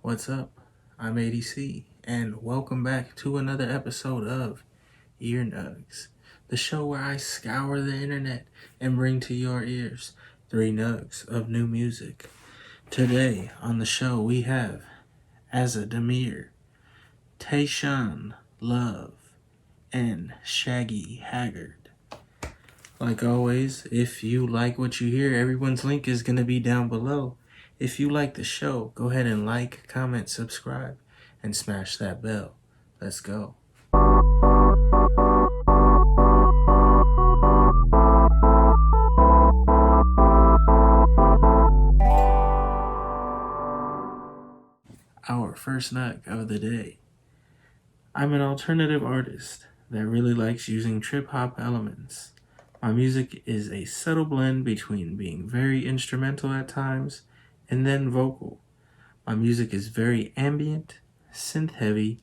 What's up? I'm ADC, and welcome back to another episode of Nugs, the show where I scour the internet and bring to your ears 3 nugs of new music. Today on the show we have AzaDamir, Taishun Love, and Shaggy Haggard. Like always, if you like what you hear, everyone's link is going to be down below. If you like the show, go ahead and like, comment, subscribe, and smash that bell. Let's go. Our first nug of the day. I'm an alternative artist that really likes using trip-hop elements. My music is a subtle blend between being very instrumental at times and then vocal. My music is very ambient, synth-heavy,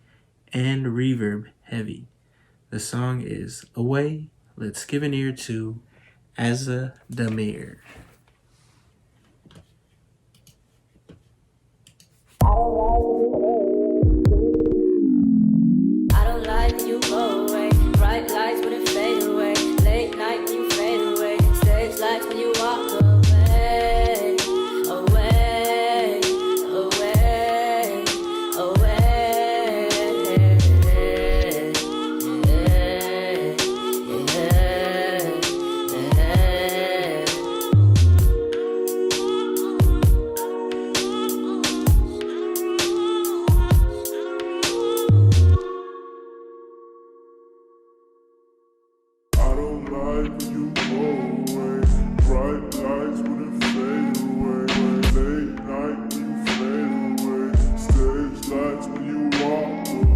and reverb-heavy. The song is Away. Let's give an ear to AzaDamir. I don't like when you go away. Bright lights when it fade away. Late night when you fade away. Stage lights when you walk away. Away, away, away. I don't like when you go away. Bright lights when it fade away. Late night when you fade away. Stage lights when you walk away.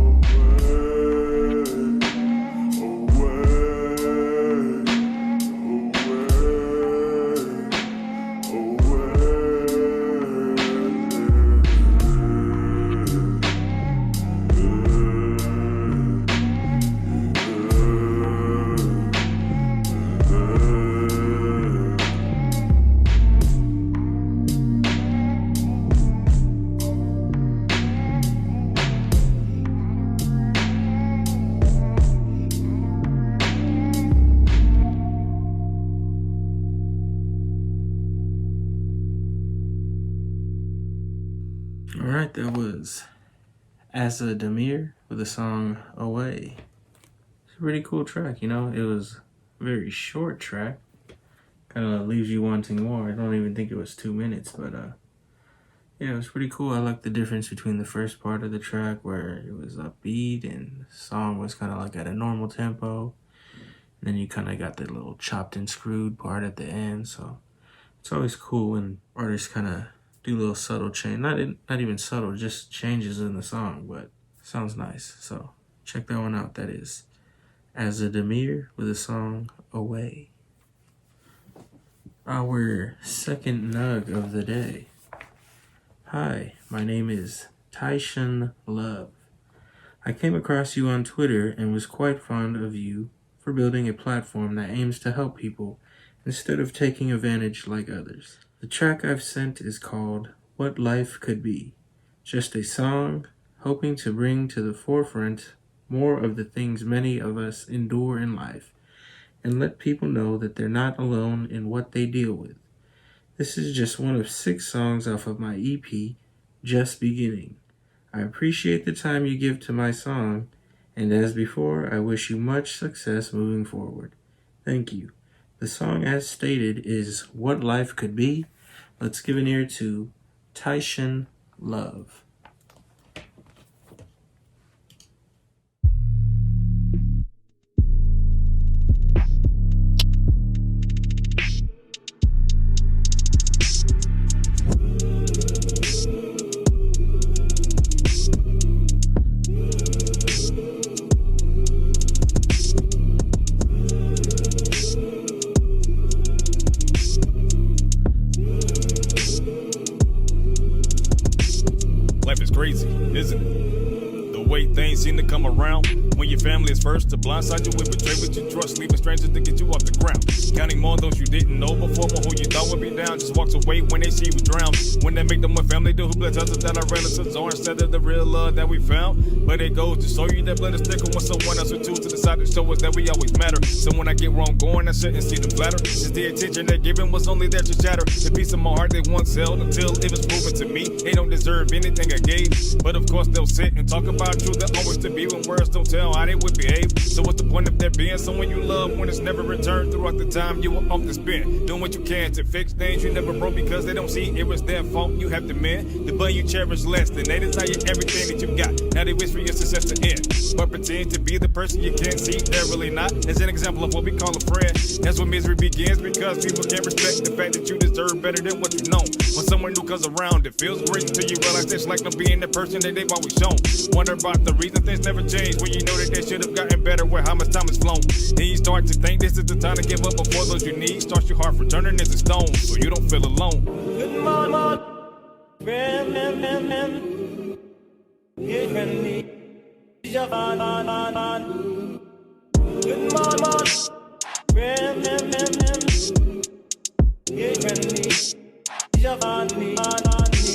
Alright, that was AzaDamir with the song Away. It's a pretty cool track, you know? It was a very short track. Kind of leaves you wanting more. I don't even think it was 2 minutes, but yeah, it was pretty cool. I like the difference between the first part of the track where it was upbeat and the song was kind of like at a normal tempo. And then you kind of got the little chopped and screwed part at the end. So it's always cool when artists kind of do little subtle change. Not even subtle, just changes in the song, but sounds nice. So check that one out. That is AzaDamir with the song Away. Our second nug of the day. Hi, my name is Taishun Love. I came across you on Twitter and was quite fond of you for building a platform that aims to help people instead of taking advantage like others. The track I've sent is called What Life Could Be. Just a song hoping to bring to the forefront more of the things many of us endure in life and let people know that they're not alone in what they deal with. This is just one of 6 songs off of my EP, Just Beginning. I appreciate the time you give to my song, and as before, I wish you much success moving forward. Thank you. The song, as stated, is What Life Could Be. Let's give an ear to Taishun Love. Life is crazy, isn't it? The way things seem to come around. When your family is first to blindside you with betray with your trust, leaving strangers to get you off the ground. Counting more those you didn't know before, but who you thought would be down just walks away when they see you drown. When they make them one family do who bless others that our relatives are instead of the real love that we found. But it goes to show you that blood is thicker when someone else would choose to decide to show us that we always matter. So when I get wrong going, I shouldn't see them flatter, since the attention they're giving was only there to shatter the piece of my heart they once held until it was proven to me they don't deserve anything I gave. But of course they'll sit and talk about truth that always to be when words don't tell how they would behave. So what's the point of there being someone you love when it's never returned throughout the time you were off the spin? Doing what you can to fix things you never broke because they don't see it was their fault. You have to mend the bun you cherish less than they desire everything that you got. Now they wish for your success to end, but pretend to be the person you can't see. They're really not. As an example of what we call a friend. That's when misery begins, because people can't respect the fact that you deserve better than what you know. When someone new comes around, it feels great until you realize it's like them being the person that they've always shown. Wonder about the reason things never change when you know that they should have gotten better where how much time has flown. Then you start to think this is the time to give up before those you need starts your heart from turning into stone, so you don't feel alone. Good morning,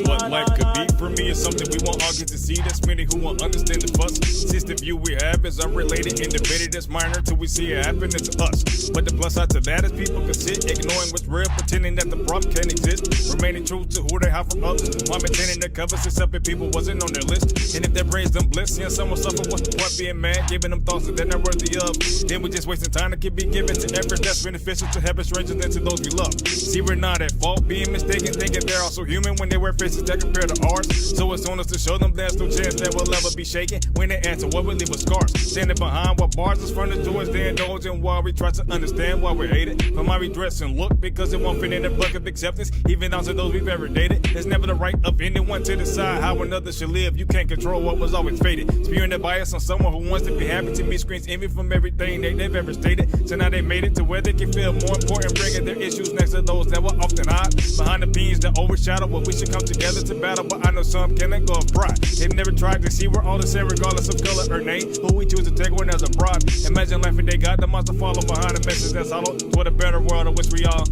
what life could be for me is something we won't all get to see. There's many who won't understand the fuss, since the view we have is unrelated and debated as minor till we see it happen to us. But the plus side to that is people can sit ignoring what's real, pretending that the problem can't exist, remaining true to who they have from others, while maintaining their covers except if people wasn't on their list. And if their brains them bliss, seeing someone suffer, what's the point being mad, giving them thoughts that they're not worthy of? Then we're just wasting time that could be given to efforts that's beneficial to helping strangers than to those we love. See, we're not at fault being mistaken, thinking they're also human when they wear faces that compare to ours. So it's on us to show them there's no chance that we'll ever be shaken when they answer what we leave with scars. Standing behind what bars us from the joys they indulge in while we try to understand why we're hated. For my redress and look, because it won't fit in the bucket of acceptance, even down to those we've ever dated. There's never the right of anyone to decide how another should live. You can't control what was always fated. Spewing the bias on someone who wants to be happy to me screams envy from everything they've ever stated. So now they made it to where they can feel more important, bringing their issues next to those that were often hide behind the beams that overshadow what we should come together to battle. But I know some can let go of pride. They've never tried to see we're all the same regardless of color or name. Who we choose to take one as a bribe. Imagine life if they got the monster follow behind a message that's hollow toward a better world in which we all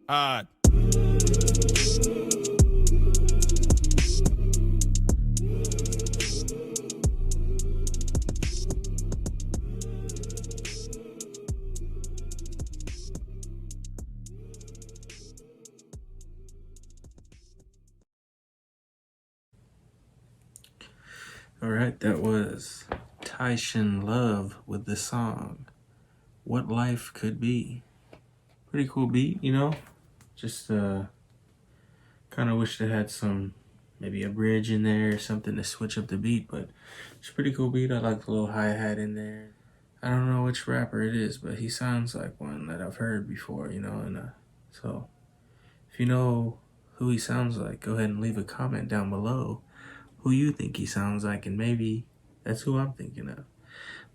hide. Alright, that was Taishun Love with the song What Life Could Be. Pretty cool beat, you know? Just kind of wish it had some, maybe a bridge in there or something to switch up the beat, but it's a pretty cool beat. I like the little hi-hat in there. I don't know which rapper it is, but he sounds like one that I've heard before, you know? And so if you know who he sounds like, go ahead and leave a comment down below who you think he sounds like, and maybe that's who I'm thinking of.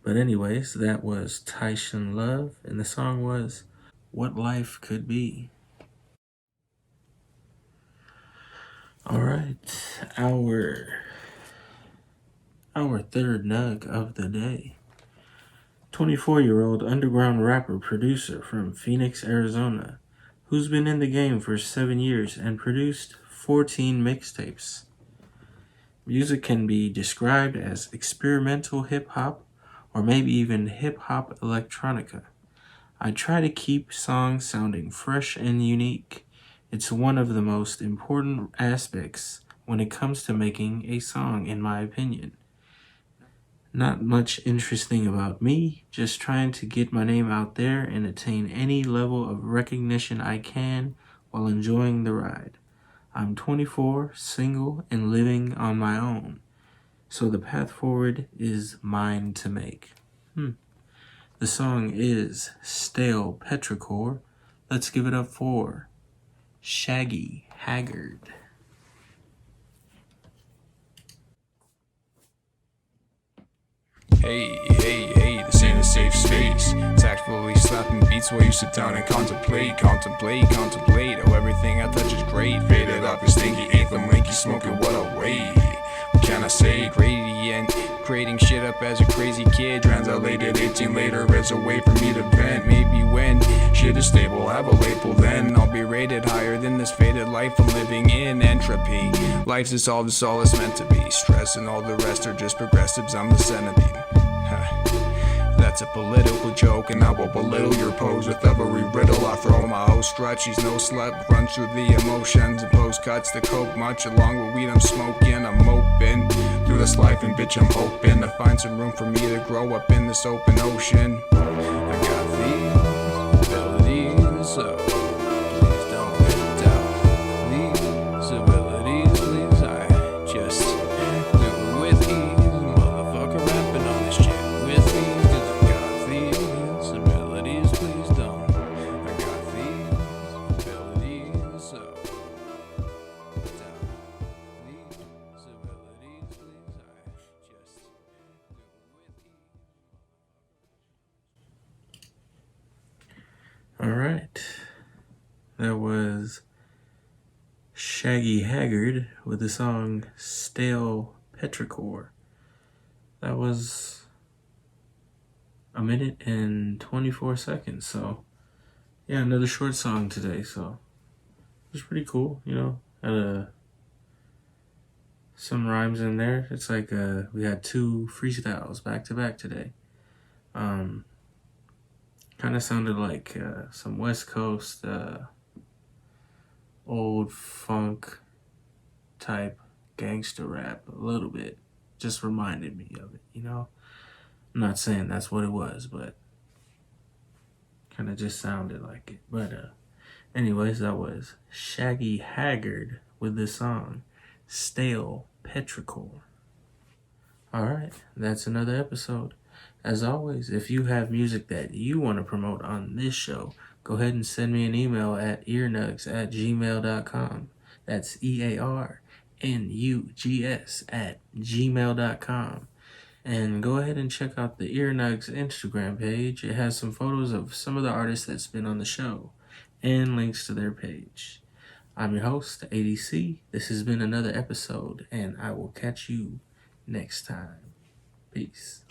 But anyways, that was Taishun Love, and the song was What Life Could Be. Alright, our third nug of the day. 24-year-old underground rapper producer from Phoenix, Arizona, who's been in the game for 7 years and produced 14 mixtapes. Music can be described as experimental hip-hop or maybe even hip-hop electronica. I try to keep songs sounding fresh and unique. It's one of the most important aspects when it comes to making a song, in my opinion. Not much interesting about me, just trying to get my name out there and attain any level of recognition I can while enjoying the ride. I'm 24, single, and living on my own, so the path forward is mine to make. The song is Stale Petrichor. Let's give it up for Shaggy Haggard. Hey, hey, hey, this ain't a safe space. Tactfully slapping beats while you sit down and contemplate. Oh, everything I touch is great. Faded up and stinky, ain't the lanky smoking what a way. What can I say? Gradient creating shit up as a crazy kid. Translated 18 later as a way for me to vent. Maybe when shit is stable, have a label, then I'll be rated higher than this faded life I'm living in. Entropy, life's is all it's meant to be. Stress and all the rest are just progressives, I'm the centipede. That's a political joke, and I will belittle your pose with every riddle I throw. My host strut, she's no slut, runs through the emotions and post cuts the coke much. Along with weed I'm smoking, I'm moping through this life, and bitch I'm hoping to find some room for me to grow up in this open ocean. I got these abilities, so please don't doubt these abilities, please. I just do it with ease, motherfucker, rapping on this shit with me. All right. That was Shaggy Haggard with the song Stale Petrichor. That was a minute and 24 seconds. So, yeah, another short song today. So, it was pretty cool, you know. Had some rhymes in there. It's like we had 2 freestyles back to back today. Kind of sounded like some West Coast old funk type gangster rap a little bit. Just reminded me of it, you know? I'm not saying that's what it was, but kind of just sounded like it. But anyways, that was Shaggy Haggard with the song Stale Petrichor. Alright, that's another episode. As always, if you have music that you want to promote on this show, go ahead and send me an email at earnugs@gmail.com. That's EARNUGS@gmail.com. And go ahead and check out the Earnugs Instagram page. It has some photos of some of the artists that's been on the show and links to their page. I'm your host, ADC. This has been another episode, and I will catch you next time. Peace.